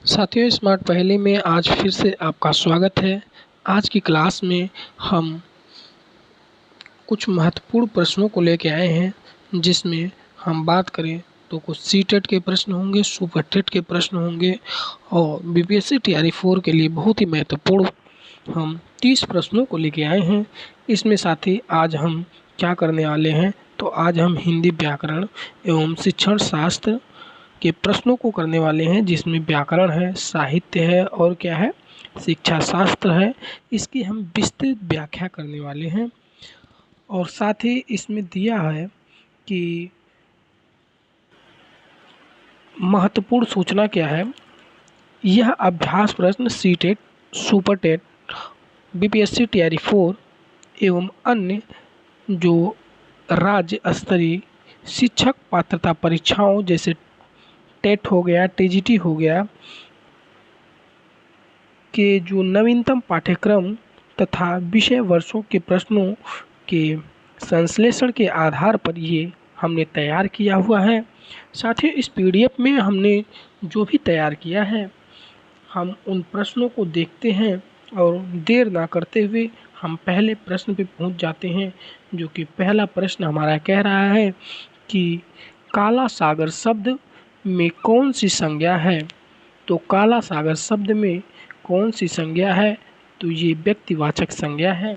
साथियों, स्मार्ट पहेली में आज फिर से आपका स्वागत है। आज की क्लास में हम कुछ महत्वपूर्ण प्रश्नों को लेकर आए हैं, जिसमें हम बात करें तो कुछ सीटेट के प्रश्न होंगे, सुपर टेट के प्रश्न होंगे और बीपीएससी तैयारी 4 के लिए बहुत ही महत्वपूर्ण हम 30 प्रश्नों को लेके आए हैं। इसमें साथी आज हम क्या करने वाले हैं, तो आज हम हिंदी व्याकरण एवं शिक्षण शास्त्र के प्रश्नों को करने वाले हैं, जिसमें व्याकरण है, साहित्य है और क्या है, शिक्षा शास्त्र है। इसकी हम विस्तृत व्याख्या करने वाले हैं और साथ ही इसमें दिया है कि महत्वपूर्ण सूचना क्या है। यह अभ्यास प्रश्न सीटेट, सुपर टेट, बीपीएससी तैयारी 4 एवं अन्य जो राज्य स्तरीय शिक्षक पात्रता परीक्षाओं जैसे टेट हो गया, टीजीटी हो गया के जो नवीनतम पाठ्यक्रम तथा विषय वर्षों के प्रश्नों के संश्लेषण के आधार पर ये हमने तैयार किया हुआ है। साथ ही इस पीडीएफ में हमने जो भी तैयार किया है, हम उन प्रश्नों को देखते हैं और देर ना करते हुए हम पहले प्रश्न पे पहुंच जाते हैं, जो कि पहला प्रश्न हमारा कह रहा है कि काला सागर शब्द में कौन सी संज्ञा है। तो काला सागर शब्द में कौन सी संज्ञा है, तो ये व्यक्तिवाचक संज्ञा है।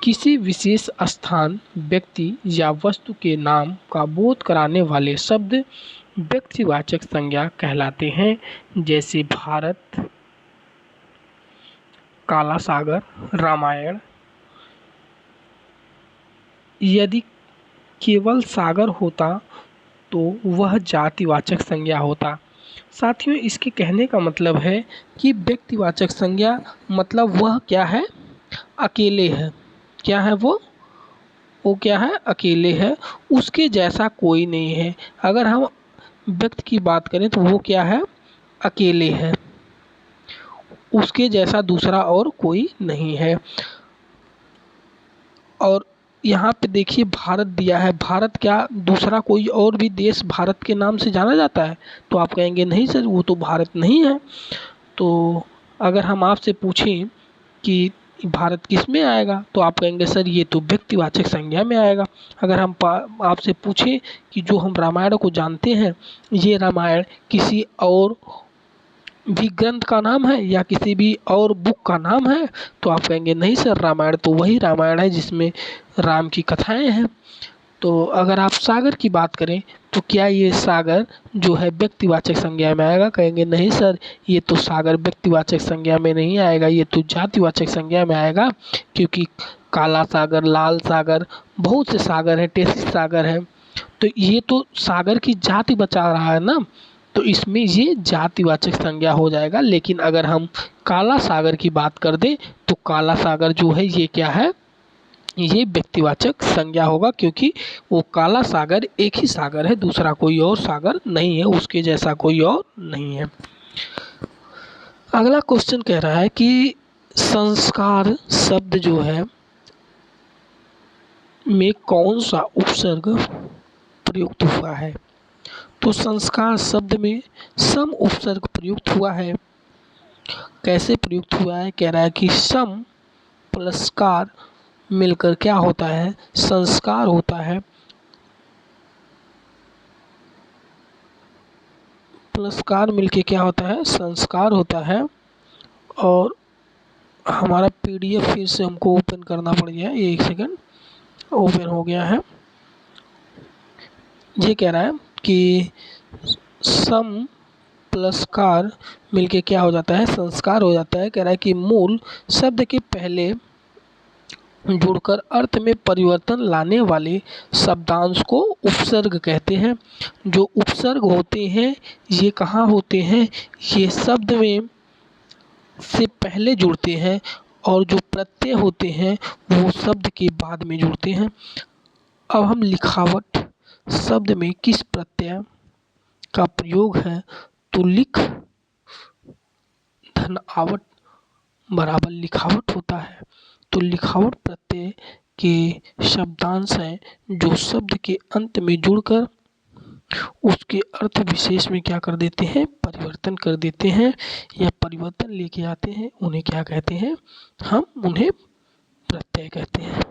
किसी विशेष स्थान, व्यक्ति या वस्तु के नाम का बोध कराने वाले शब्द व्यक्तिवाचक संज्ञा कहलाते हैं, जैसे भारत, काला सागर, रामायण। यदि केवल सागर होता तो वह जातिवाचक संज्ञा होता। साथियों, इसके कहने का मतलब है कि व्यक्तिवाचक संज्ञा मतलब वह क्या है, अकेले है। क्या है वो क्या है, अकेले है, उसके जैसा कोई नहीं है। अगर हम व्यक्ति की बात करें तो वो क्या है, अकेले है, उसके जैसा दूसरा और कोई नहीं है। और यहाँ पे देखिए भारत दिया है, भारत क्या दूसरा कोई और भी देश भारत के नाम से जाना जाता है? तो आप कहेंगे नहीं सर, वो तो भारत नहीं है। तो अगर हम आपसे पूछें कि भारत किस में आएगा, तो आप कहेंगे सर ये तो व्यक्तिवाचक संज्ञा में आएगा। अगर हम आपसे पूछें कि जो हम रामायण को जानते हैं, ये रामायण किसी और भी ग्रंथ का नाम है या किसी भी और बुक का नाम है, तो आप कहेंगे नहीं सर, रामायण तो वही रामायण है जिसमें राम की कथाएं हैं। तो अगर आप सागर की बात करें तो क्या ये सागर जो है व्यक्तिवाचक संज्ञा में आएगा? कहेंगे नहीं सर, ये तो सागर व्यक्तिवाचक संज्ञा में नहीं आएगा, ये तो जातिवाचक संज्ञा में आएगा, क्योंकि काला सागर, लाल सागर, बहुत से सागर है, टेसिस सागर है, तो ये तो सागर की जाति बचा रहा है ना, तो इसमें ये जातिवाचक संज्ञा हो जाएगा। लेकिन अगर हम काला सागर की बात कर दें तो काला सागर जो है ये क्या है, ये व्यक्तिवाचक संज्ञा होगा, क्योंकि वो काला सागर एक ही सागर है, दूसरा कोई और सागर नहीं है, उसके जैसा कोई और नहीं है। अगला क्वेश्चन कह रहा है कि संस्कार शब्द जो है में कौन सा उपसर्ग प्रयुक्त हुआ है। तो संस्कार शब्द में सम उपसर्ग प्रयुक्त हुआ है। कैसे प्रयुक्त हुआ है? कह रहा है कि सम प्लस कार मिलकर क्या होता है, संस्कार होता है। पुरस्कार मिलके क्या होता है, संस्कार होता है। और हमारा पीडीएफ फिर से हमको ओपन करना पड़ गया है, ये एक सेकंड, ओपन हो गया है। ये कह रहा है कि सम प्लस कार मिलके क्या हो जाता है, संस्कार हो जाता है। कह रहा है कि मूल शब्द के पहले जुड़कर अर्थ में परिवर्तन लाने वाले शब्दांश को उपसर्ग कहते हैं। जो उपसर्ग होते हैं ये कहाँ होते हैं, ये शब्द में से पहले जुड़ते हैं, और जो प्रत्यय होते हैं वो शब्द के बाद में जुड़ते हैं। अब हम लिखावट शब्द में किस प्रत्यय का प्रयोग है, तो लिख धन आवट बराबर लिखावट होता है। तो लिखावट प्रत्यय के शब्दांश हैं जो शब्द के अंत में जुड़कर उसके अर्थ विशेष में क्या कर देते हैं, परिवर्तन कर देते हैं या परिवर्तन लेके आते हैं, उन्हें क्या कहते हैं, हम उन्हें प्रत्यय कहते हैं।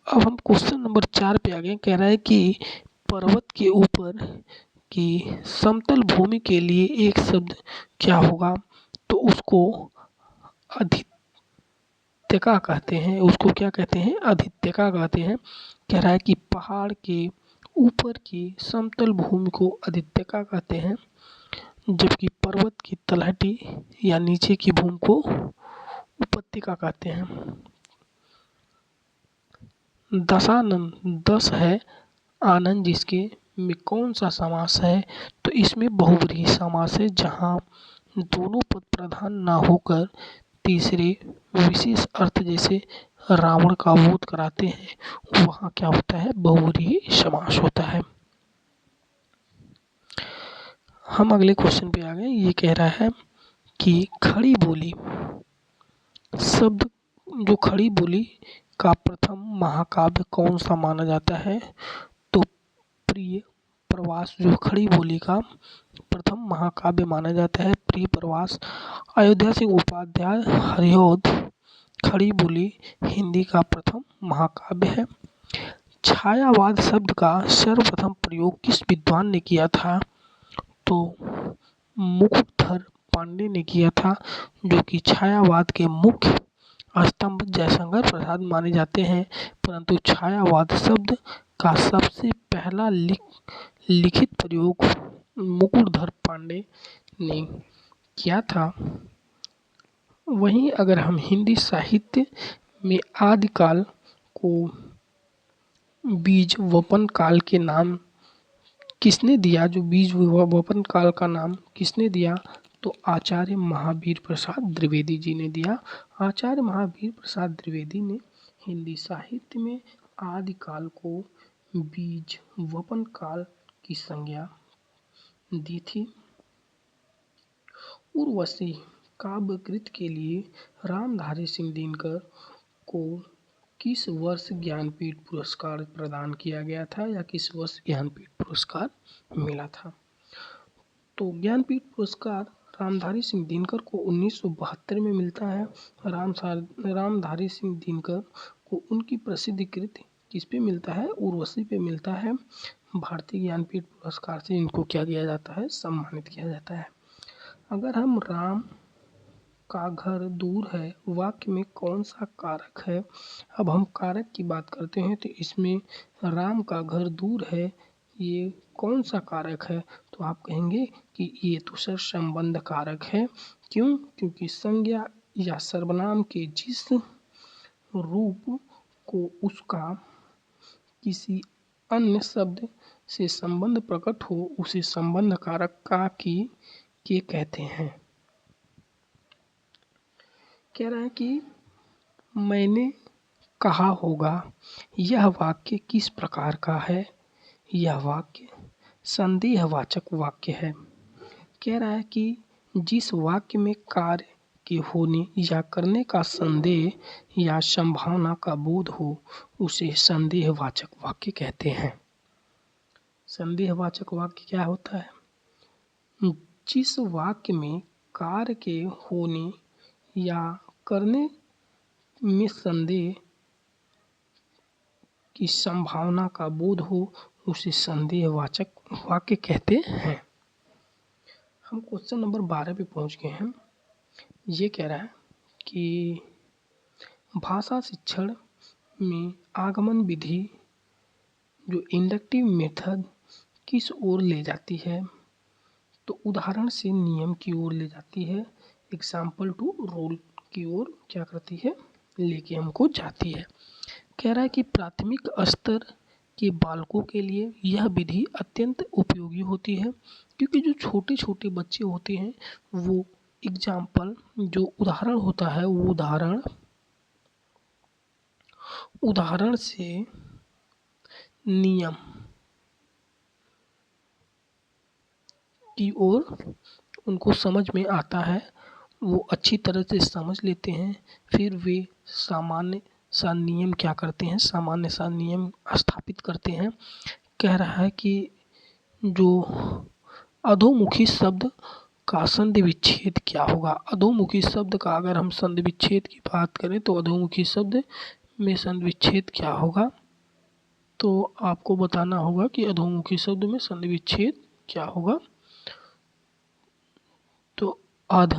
अब हम क्वेश्चन नंबर 4 पे आ गए। कह रहा है कि पर्वत के ऊपर की समतल भूमि के लिए एक शब्द क्या होगा, तो उसको अधित्यका कहते हैं। उसको क्या कहते हैं, अधित्यका कहते हैं। कह रहा है कि पहाड़ के ऊपर की समतल भूमि को अधित्यका कहते हैं, जबकि पर्वत की तलहटी या नीचे की भूमि को उपत्यका कहते हैं। दशानन 10 है, आनंद जिसके में कौन सा समास है, तो इसमें बहुव्रीहि समास है, जहाँ दोनों पद प्रधान ना होकर तीसरे विशेष अर्थ जैसे रावण का वध कराते हैं, वहाँ क्या होता है, बहुव्रीहि समास होता है। हम अगले क्वेश्चन पे आ गए। ये कह रहा है कि खड़ी बोली शब्द, जो खड़ी बोली का प्रथम महाकाव्य कौन सा माना जाता है, तो प्रिय प्रवास जो खड़ी बोली का प्रथम महाकाव्य माना जाता है, प्रिय प्रवास। अयोध्या सिंह उपाध्याय हरिऔध खड़ी बोली हिंदी का प्रथम महाकाव्य है। छायावाद शब्द का सर्वप्रथम प्रयोग किस विद्वान ने किया था, तो मुकुटधर पांडे ने किया था, जो कि छायावाद के मुख्य स्तंभ जयशंकर प्रसाद माने जाते हैं। परंतु छायावाद शब्द का सबसे पहला लिखित प्रयोग मुकुटधर पांडे ने किया था। वहीं अगर हम हिंदी साहित्य में आदिकाल को बीज वपन काल के नाम किसने दिया, जो बीज वपन काल का नाम किसने दिया, तो आचार्य महावीर प्रसाद द्विवेदी जी ने दिया। आचार्य महावीर प्रसाद द्विवेदी ने हिंदी साहित्य में आदिकाल को बीज वपन काल की संज्ञा दी थी। उर्वशी काव्य कृत के लिए रामधारी सिंह दिनकर को किस वर्ष ज्ञानपीठ पुरस्कार प्रदान किया गया था, या किस वर्ष ज्ञानपीठ पुरस्कार मिला था, तो ज्ञानपीठ पुरस्कार रामधारी सिंह दिनकर को 1972 में मिलता है। रामधारी सिंह दिनकर को उनकी प्रसिद्ध कृति किस पे मिलता है, उर्वशी पे मिलता है। भारतीय ज्ञानपीठ पुरस्कार से इनको क्या किया जाता है, सम्मानित किया जाता है। अगर हम राम का घर दूर है वाक्य में कौन सा कारक है, अब हम कारक की बात करते हैं, तो इसमें राम का घर दूर है, ये कौन सा कारक है, तो आप कहेंगे कि ये तो सर संबंध कारक है। क्यों, क्योंकि संज्ञा या सर्वनाम के जिस रूप को उसका किसी अन्य शब्द से संबंध प्रकट हो, उसे संबंध कारक का के कहते हैं। कह रहा है कि मैंने कहा होगा, यह वाक्य किस प्रकार का है, यह वाक्य संदेहवाचक वाक्य है। कह रहा है कि जिस वाक्य में कार्य के होने या करने का संदेह या संभावना का बोध हो, उसे संदेहवाचक वाक्य कहते हैं। संदेहवाचक वाक्य क्या होता है, जिस वाक्य में कार्य के होने या करने में संदेह की संभावना का बोध हो, उसे संदेहवाचक वाक्य कहते हैं। हम क्वेश्चन नंबर 12 पे पहुंच गए हैं। ये कह रहा है कि भाषा शिक्षण में आगमन विधि जो इंडक्टिव मेथड किस ओर ले जाती है, तो उदाहरण से नियम की ओर ले जाती है, एग्जाम्पल टू रोल की ओर क्या करती है, लेके हमको जाती है। कह रहा है कि प्राथमिक स्तर के बालकों के लिए यह विधि अत्यंत उपयोगी होती है, क्योंकि जो छोटे छोटे बच्चे होते हैं वो एग्जाम्पल जो उदाहरण होता है, वो उदाहरण से नियम की ओर उनको समझ में आता है, वो अच्छी तरह से समझ लेते हैं, फिर वे सामान्य सा नियम क्या करते हैं, सामान्य सा नियम स्थापित करते हैं। कह रहा है कि जो अधोमुखी शब्द का संधि विच्छेद क्या होगा। अधोमुखी शब्द का अगर हम संधि विच्छेद की बात करें तो अधोमुखी शब्द में संधि विच्छेद क्या होगा, तो आपको बताना होगा कि अधोमुखी शब्द में संधि विच्छेद क्या होगा। तो अध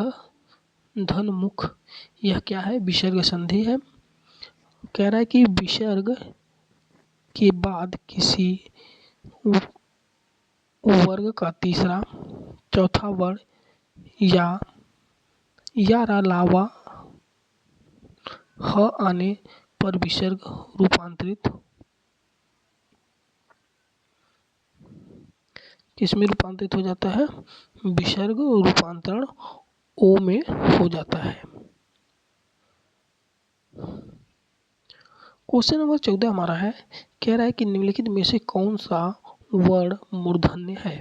धन मुख, यह क्या है, विसर्ग संधि है। कह रहा है कि विसर्ग के बाद किसी वर्ग का तीसरा चौथा वर्ण या अलावा ह आने पर विसर्ग रूपांतरित किसमें रूपांतरित हो जाता है, विसर्ग रूपांतरण ओ में हो जाता है। क्वेश्चन नंबर 14 हमारा है, कह रहा है कि निम्नलिखित में से कौन सा वर्ण मूर्धन्य है।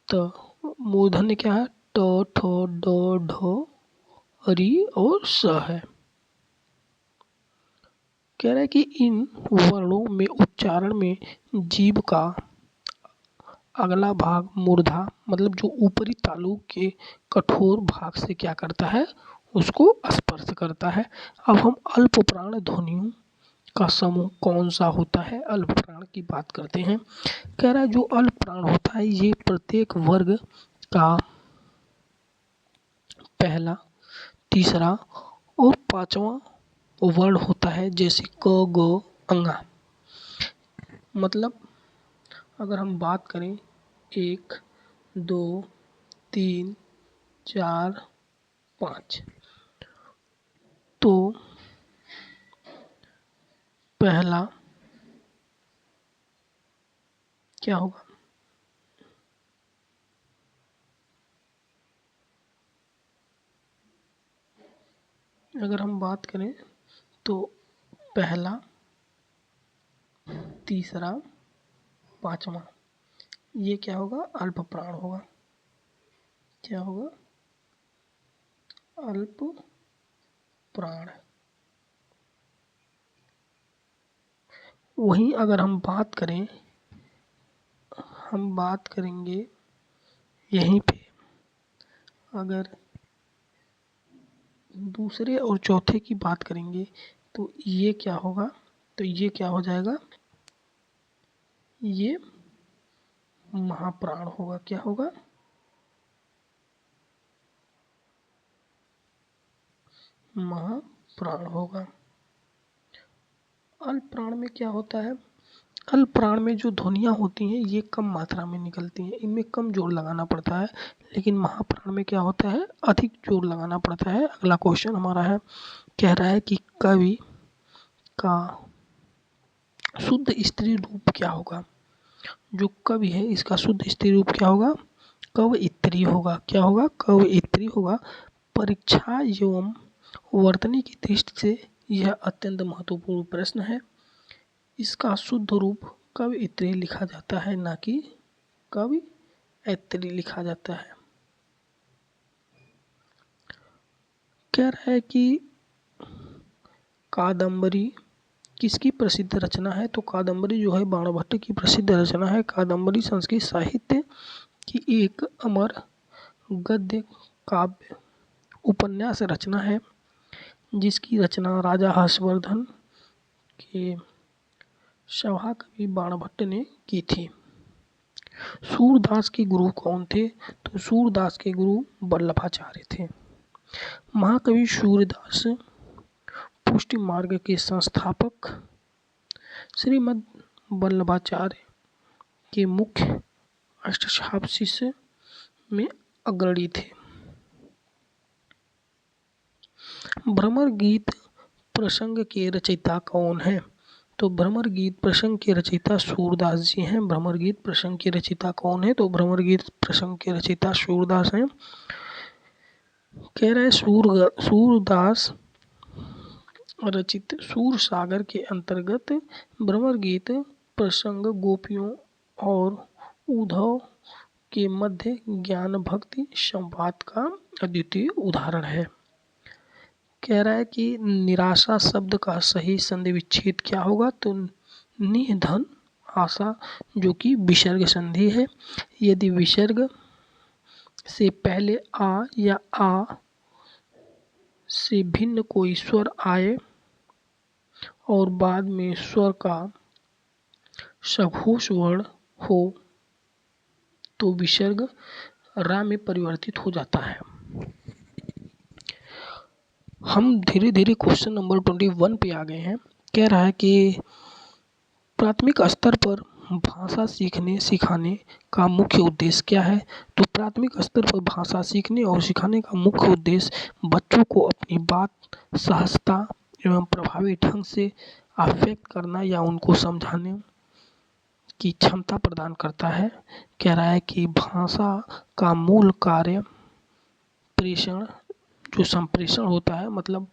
तो मूर्धन्य क्या है, ट ठ ड ढ री और स है। कह रहा है कि इन वर्णों में उच्चारण में जीभ का अगला भाग मूर्धा मतलब जो ऊपरी तालु के कठोर भाग से क्या करता है, उसको स्पर्श करता है। अब हम अल्प प्राण ध्वनियों का समूह कौन सा होता है, अल्प प्राण की बात करते हैं। कह रहा है जो अल्प प्राण होता है ये प्रत्येक वर्ग का पहला, तीसरा और पांचवा वर्ण होता है, जैसे क ग अंगा। मतलब अगर हम बात करें 1 2 3 4 5, तो पहला क्या होगा, अगर हम बात करें तो पहला, तीसरा, पांचवा, ये क्या होगा, अल्प प्राण होगा। क्या होगा, अल्प प्राण। वहीं अगर हम बात करेंगे यहीं पे, अगर दूसरे और चौथे की बात करेंगे तो ये क्या होगा, तो ये क्या हो जाएगा, ये महाप्राण होगा। क्या होगा, महाप्राण होगा। अल्प प्राण में क्या होता है, अल्प प्राण में जो ध्वनियाँ होती हैं ये कम मात्रा में निकलती हैं, इनमें कम जोर लगाना पड़ता है। लेकिन महाप्राण में क्या होता है, अधिक जोर लगाना पड़ता है। अगला क्वेश्चन हमारा है, कह रहा है कि कवि का शुद्ध स्त्री रूप क्या होगा। जो कवि है इसका शुद्ध स्त्री रूप क्या होगा, कवयित्री होगा। क्या होगा, कवयित्री होगा। परीक्षा एवं वर्तनी की दृष्टि से यह अत्यंत महत्वपूर्ण प्रश्न है। इसका शुद्ध रूप कवयित्री लिखा जाता है, ना कि कवयित्री लिखा जाता है। कह रहा है कि कादम्बरी किसकी प्रसिद्ध रचना है, तो कादम्बरी जो है बाणभट्ट की प्रसिद्ध रचना है। कादम्बरी संस्कृत साहित्य की एक अमर गद्य काव्य उपन्यास रचना है, जिसकी रचना राजा हर्षवर्धन के सभा कवि बाणभट्ट ने की थी। सूरदास के गुरु कौन थे, तो सूरदास के गुरु वल्लभाचार्य थे। महाकवि सूरदास पुष्टि मार्ग के संस्थापक श्रीमद् वल्लभाचार्य के मुख्य अष्टछाप शिष्य में अग्रणी थे। भ्रमर गीत प्रसंग के रचयिता कौन है, तो भ्रमर गीत प्रसंग के रचयिता सूरदास जी हैं। भ्रमर गीत प्रसंग के रचयिता कौन है, तो भ्रमर गीत प्रसंग के रचयिता सूरदास हैं। कह रहे सूरदास रचित सूर सागर के अंतर्गत भ्रमर गीत प्रसंग गोपियों और उद्धव के मध्य ज्ञान भक्ति संवाद का अद्वितीय उदाहरण है। कह रहा है कि निराशा शब्द का सही संधि विच्छेद क्या होगा, तो निधन आशा, जो कि विसर्ग संधि है। यदि विसर्ग से पहले आ या आ से भिन्न कोई स्वर आए और बाद में स्वर का सघोष वर्ण हो तो विसर्ग रा में परिवर्तित हो जाता है। हम धीरे धीरे क्वेश्चन नंबर 21 पे आ गए हैं। कह रहा है कि प्राथमिक स्तर पर भाषा सीखने सिखाने का मुख्य उद्देश्य क्या है, तो प्राथमिक स्तर पर भाषा सीखने और सिखाने का मुख्य उद्देश्य बच्चों को अपनी बात सहजता एवं प्रभावी ढंग से अभिव्यक्त करना या उनको समझाने की क्षमता प्रदान करता है। कह रहा है कि भाषा का मूल कार्य प्रेषण, जो संप्रेषण होता है, मतलब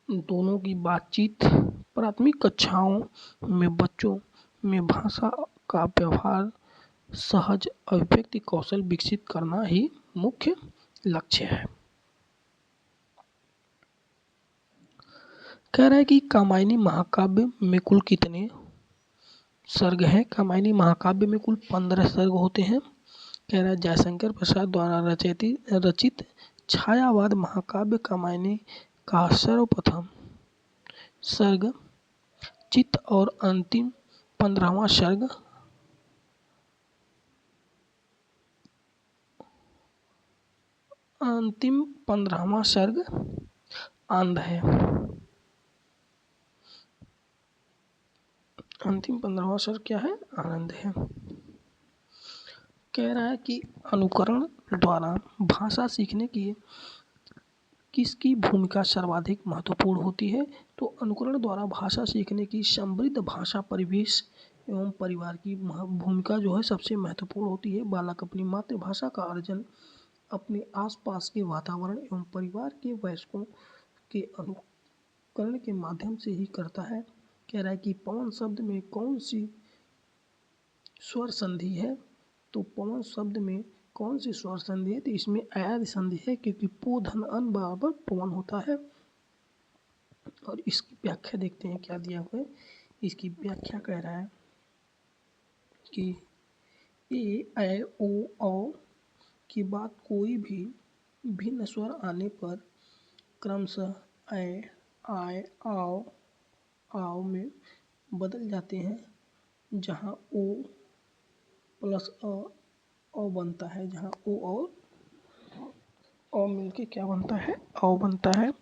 दोनों की बातचीत, प्राथमिक कक्षाओं में बच्चों में भाषा का व्यवहार सहज अभिव्यक्ति कौशल विकसित करना ही मुख्य लक्ष्य है। कह रहा है कि कामायनी महाकाव्य में कुल कितने सर्ग हैं, कामायनी महाकाव्य में कुल 15 सर्ग होते हैं। कह रहा है जयशंकर प्रसाद द्वारा रचित छायावाद महाकाव्य कामायनी का सर्वप्रथम सर्ग चित्त और अंतिम 15वां सर्ग आनंद है। अंतिम 15वां सर्ग क्या है, आनंद है। कह रहा है कि अनुकरण द्वारा भाषा सीखने की किसकी भूमिका सर्वाधिक महत्वपूर्ण होती है, तो अनुकरण द्वारा भाषा सीखने की समृद्ध भाषा परिवेश एवं परिवार की भूमिका जो है सबसे महत्वपूर्ण होती है। बालक अपनी मातृभाषा का अर्जन अपने आसपास के वातावरण एवं परिवार के वयस्कों के अनुकरण के माध्यम से ही करता है। कह रहा है कि पवन शब्द में कौन सी स्वर संधि है, तो पवन शब्द में कौन सी स्वर संधि है, तो इसमें अयाद संधि है, क्योंकि पो धन अन बराबर पवन होता है। और इसकी व्याख्या देखते हैं क्या दिया हुआ है। इसकी व्याख्या कह रहा है कि ए ऐ ओ औ के बाद कोई भी भिन्न स्वर आने पर क्रमशः ऐ आय आओ आओ में बदल जाते हैं, जहाँ ओ प्लस अ बनता है, जहाँ ओ और अ मिलके क्या बनता है, अ बनता है।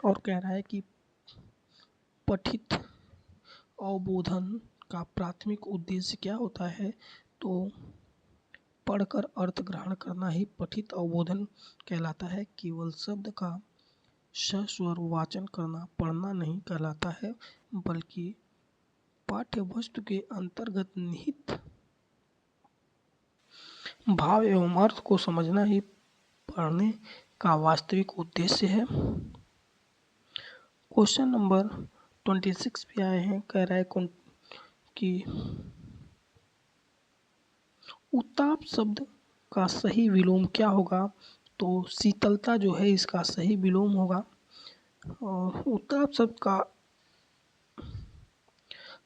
और कह रहा है कि पठित अवबोधन का प्राथमिक उद्देश्य क्या होता है, तो पढ़कर अर्थ ग्रहण करना ही पठित अवबोधन कहलाता है। केवल शब्द का सस्वर वाचन करना पढ़ना नहीं कहलाता है, बल्कि पाठ्य वस्तु के अंतर्गत निहित भाव एवं अर्थ को समझना ही पढ़ने का वास्तविक उद्देश्य है। क्वेश्चन नंबर 26 पे आए हैं। कह रहा है कि उत्ताप शब्द का सही विलोम क्या होगा, तो शीतलता जो है इसका सही विलोम होगा। और उत्ताप शब्द का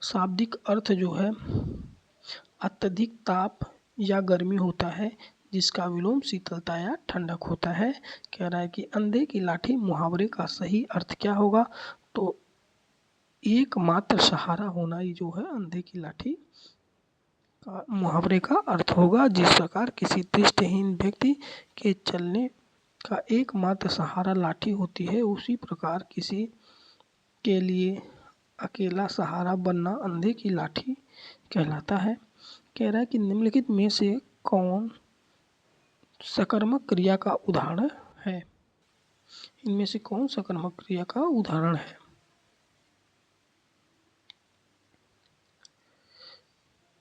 शाब्दिक अर्थ जो है अत्यधिक ताप या गर्मी होता है, जिसका विलोम शीतलता या ठंडक होता है। कह रहा है कि अंधे की लाठी मुहावरे का सही अर्थ क्या होगा, तो एकमात्र सहारा होना ही जो है अंधे की लाठी का मुहावरे का अर्थ होगा। जिस प्रकार किसी दृष्टिहीन व्यक्ति के चलने का एकमात्र सहारा लाठी होती है, उसी प्रकार किसी के लिए अकेला सहारा बनना अंधे की लाठी कहलाता है। कह रहा है कि निम्नलिखित में से कौन सकर्मक क्रिया का उदाहरण है, इनमें से कौन सकर्मक क्रिया का उदाहरण है।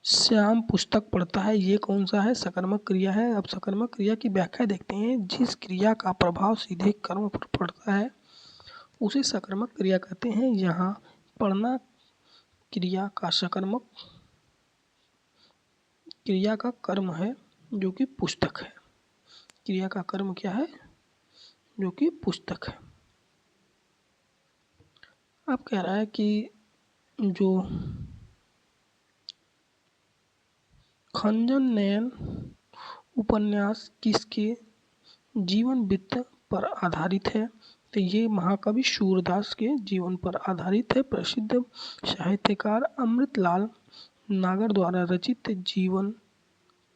श्याम पुस्तक पढ़ता है, ये कौन सा है, सकर्मक क्रिया है। अब सकर्मक क्रिया की व्याख्या देखते हैं। जिस क्रिया का प्रभाव सीधे कर्म पर पड़ता है उसे सकर्मक क्रिया कहते हैं। यहाँ पढ़ना क्रिया का सकर्मक क्रिया का कर्म है, जो कि पुस्तक है। क्रिया का कर्म क्या है, जो कि पुस्तक है। अब कह रहा है कि जो खंजन नयन उपन्यास किसके जीवन वृत्त पर आधारित है? तो ये महाकवि सूरदास के जीवन पर आधारित है। प्रसिद्ध साहित्यकार अमृतलाल नागर द्वारा रचित जीवन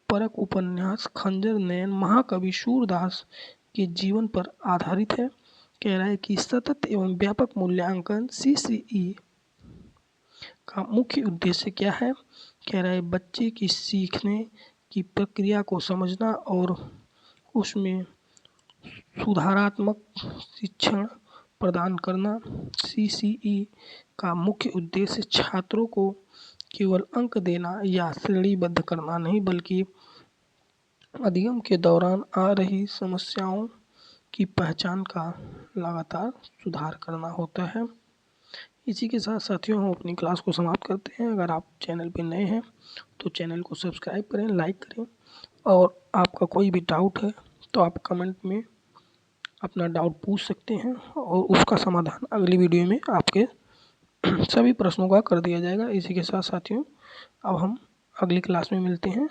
परक उपन्यास खंजर नयन महाकवि सूरदास के जीवन पर आधारित है। कह रहा है कि सतत एवं व्यापक मूल्यांकन CCE का मुख्य उद्देश्य क्या है? कह रहा है बच्चे की सीखने की प्रक्रिया को समझना और उसमें सुधारात्मक शिक्षण प्रदान करना। CCE का मुख्य उद्देश्य छात्रों को केवल अंक देना या श्रेणीबद्ध करना नहीं, बल्कि अध्ययन के दौरान आ रही समस्याओं की पहचान का लगातार सुधार करना होता है। इसी के साथ साथियों हम अपनी क्लास को समाप्त करते हैं। अगर आप चैनल पर नए हैं तो चैनल को सब्सक्राइब करें, लाइक करें, और आपका कोई भी डाउट है तो आप कमेंट में अपना डाउट पूछ सकते हैं और उसका समाधान अगली वीडियो में आपके सभी प्रश्नों का कर दिया जाएगा। इसी के साथ साथियों अब हम अगली क्लास में मिलते हैं।